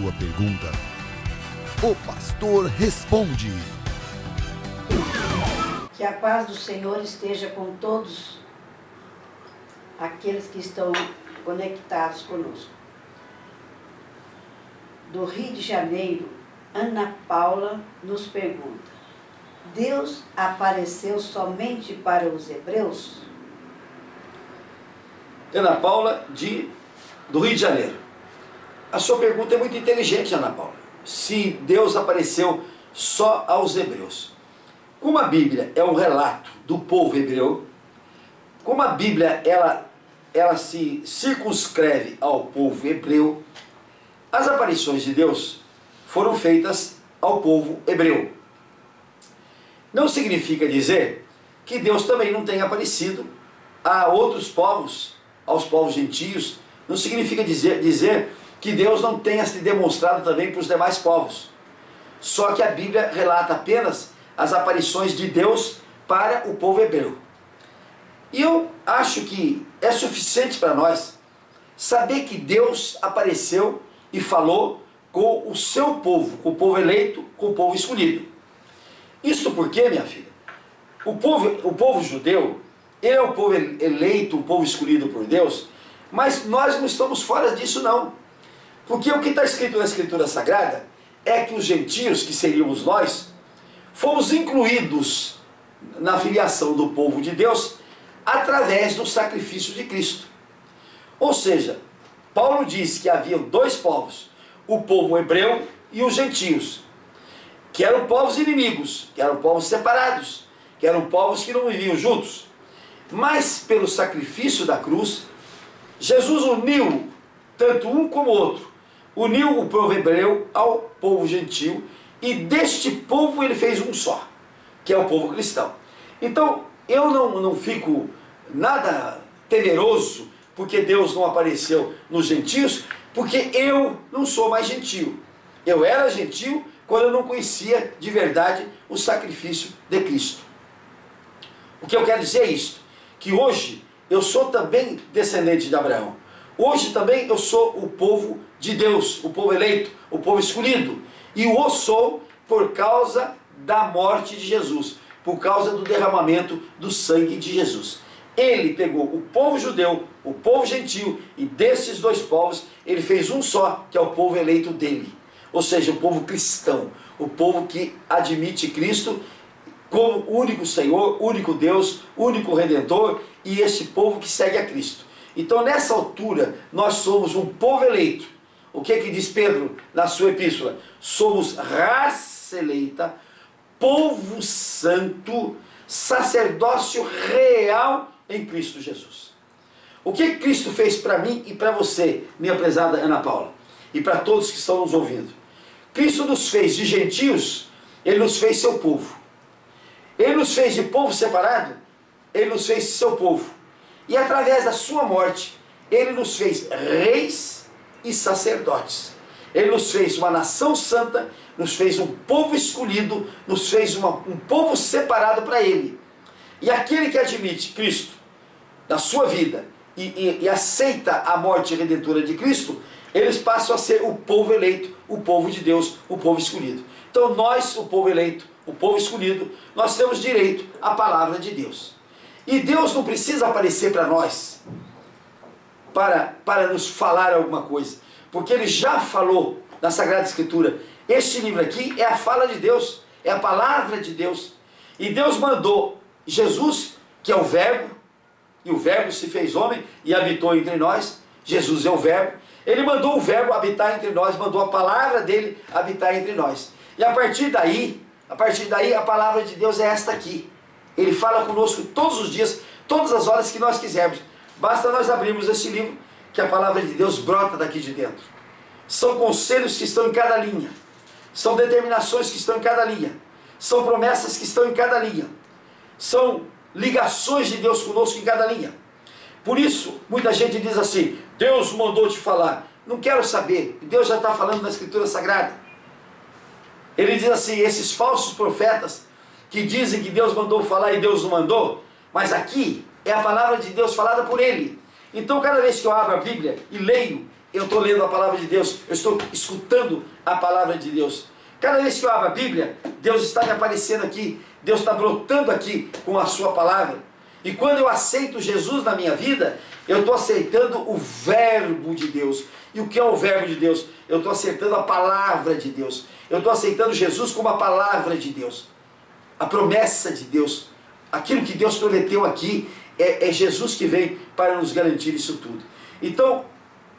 sua pergunta, o pastor responde. Que a paz do Senhor esteja com todos aqueles que estão conectados conosco. Do Rio de Janeiro, Ana Paula nos pergunta: Deus apareceu somente para os hebreus? Ana Paula, do Rio de Janeiro. A sua pergunta é muito inteligente, Ana Paula. Se Deus apareceu só aos hebreus. Como a Bíblia é um relato do povo hebreu, como a Bíblia ela se circunscreve ao povo hebreu, as aparições de Deus foram feitas ao povo hebreu. Não significa dizer que Deus também não tenha aparecido a outros povos, aos povos gentios. Não significa dizer que Deus não tenha se demonstrado também para os demais povos. Só que a Bíblia relata apenas as aparições de Deus para o povo hebreu. E eu acho que é suficiente para nós saber que Deus apareceu e falou com o seu povo, com o povo eleito, com o povo escolhido. Isso porque, minha filha, o povo judeu, ele é o povo eleito, o povo escolhido por Deus, mas nós não estamos fora disso não. Porque o que está escrito na Escritura Sagrada é que os gentios, que seríamos nós, fomos incluídos na filiação do povo de Deus através do sacrifício de Cristo. Ou seja, Paulo diz que havia dois povos, o povo hebreu e os gentios, que eram povos inimigos, que eram povos separados, que eram povos que não viviam juntos. Mas pelo sacrifício da cruz, Jesus uniu tanto um como o outro, uniu o povo hebreu ao povo gentil, e deste povo ele fez um só, que é o povo cristão. Então, eu não fico nada temeroso porque Deus não apareceu nos gentios, porque eu não sou mais gentio. Eu era gentio quando eu não conhecia de verdade o sacrifício de Cristo. O que eu quero dizer é isto, que hoje eu sou também descendente de Abraão. Hoje também eu sou o povo de Deus, o povo eleito, o povo escolhido. E o sou por causa da morte de Jesus, por causa do derramamento do sangue de Jesus. Ele pegou o povo judeu, o povo gentil, e desses dois povos ele fez um só, que é o povo eleito dele. Ou seja, o povo cristão, o povo que admite Cristo como único Senhor, único Deus, único Redentor, e esse povo que segue a Cristo. Então nessa altura nós somos um povo eleito. O que diz Pedro na sua epístola? Somos raça eleita, povo santo, sacerdócio real em Cristo Jesus. O que Cristo fez para mim e para você, minha prezada Ana Paula, e para todos que estão nos ouvindo? Cristo nos fez de gentios, ele nos fez seu povo. Ele nos fez de povo separado, ele nos fez seu povo. E através da sua morte, ele nos fez reis e sacerdotes. Ele nos fez uma nação santa, nos fez um povo escolhido, nos fez um povo separado para ele. E aquele que admite Cristo na sua vida e aceita a morte e redentora de Cristo, eles passam a ser o povo eleito, o povo de Deus, o povo escolhido. Então nós, o povo eleito, o povo escolhido, nós temos direito à palavra de Deus. E Deus não precisa aparecer para nós para nos falar alguma coisa, porque Ele já falou na Sagrada Escritura. Este livro aqui é a fala de Deus, é a palavra de Deus. E Deus mandou Jesus, que é o Verbo, e o Verbo se fez homem e habitou entre nós. Jesus é o Verbo. Ele mandou o Verbo habitar entre nós, mandou a palavra dele habitar entre nós. E a partir daí a palavra de Deus é esta aqui. Ele fala conosco todos os dias, todas as horas que nós quisermos. Basta nós abrirmos esse livro, que a palavra de Deus brota daqui de dentro. São conselhos que estão em cada linha. São determinações que estão em cada linha. São promessas que estão em cada linha. São ligações de Deus conosco em cada linha. Por isso, muita gente diz assim: Deus mandou te falar. Não quero saber. Deus já está falando na Escritura Sagrada. Ele diz assim: esses falsos profetas que dizem que Deus mandou falar e Deus não mandou, mas aqui é a palavra de Deus falada por Ele. Então cada vez que eu abro a Bíblia e leio, eu estou lendo a palavra de Deus, eu estou escutando a palavra de Deus. Cada vez que eu abro a Bíblia, Deus está me aparecendo aqui, Deus está brotando aqui com a sua palavra. E quando eu aceito Jesus na minha vida, eu estou aceitando o verbo de Deus. E o que é o verbo de Deus? Eu estou aceitando a palavra de Deus. Eu estou aceitando Jesus como a palavra de Deus. A promessa de Deus. Aquilo que Deus prometeu aqui, é Jesus que vem para nos garantir isso tudo. Então,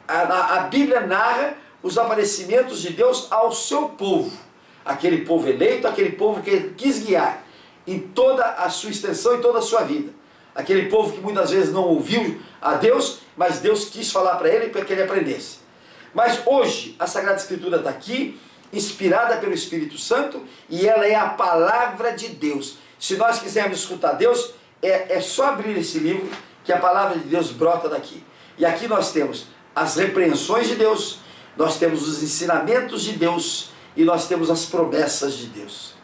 a Bíblia narra os aparecimentos de Deus ao seu povo. Aquele povo eleito, aquele povo que ele quis guiar em toda a sua extensão e toda a sua vida. Aquele povo que muitas vezes não ouviu a Deus, mas Deus quis falar para ele para que ele aprendesse. Mas hoje a Sagrada Escritura está aqui, inspirada pelo Espírito Santo, e ela é a palavra de Deus. Se nós quisermos escutar Deus, é só abrir esse livro que a palavra de Deus brota daqui. E aqui nós temos as repreensões de Deus, nós temos os ensinamentos de Deus e nós temos as promessas de Deus.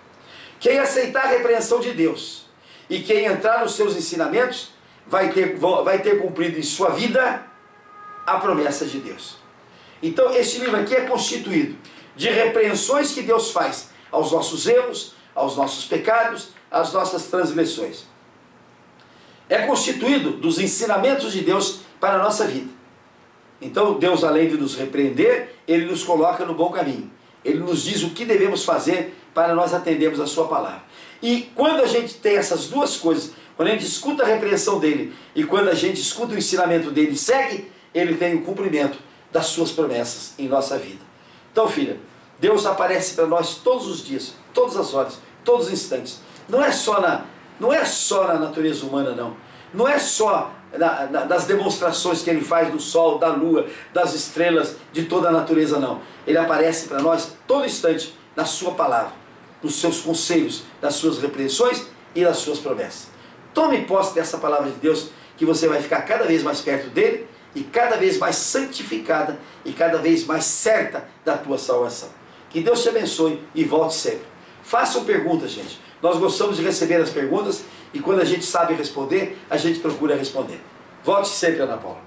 Quem aceitar a repreensão de Deus e quem entrar nos seus ensinamentos vai ter cumprido em sua vida a promessa de Deus. Então esse livro aqui é constituído de repreensões que Deus faz aos nossos erros, aos nossos pecados, às nossas transgressões. É constituído dos ensinamentos de Deus para a nossa vida. Então Deus, além de nos repreender, Ele nos coloca no bom caminho. Ele nos diz o que devemos fazer para nós atendermos a sua palavra. E quando a gente tem essas duas coisas, quando a gente escuta a repreensão dele e quando a gente escuta o ensinamento dele e segue, ele tem o cumprimento das suas promessas em nossa vida. Então, filha, Deus aparece para nós todos os dias, todas as horas, todos os instantes. Não é só na natureza humana, não. Não é só das demonstrações que ele faz do sol, da lua, das estrelas, de toda a natureza, não. Ele aparece para nós todo instante na sua palavra, nos seus conselhos, nas suas repreensões e nas suas promessas. Tome posse dessa palavra de Deus, que você vai ficar cada vez mais perto dele e cada vez mais santificada e cada vez mais certa da tua salvação. Que Deus te abençoe e volte sempre. Façam perguntas, gente. Nós gostamos de receber as perguntas e quando a gente sabe responder, a gente procura responder. Volte sempre, Ana Paula.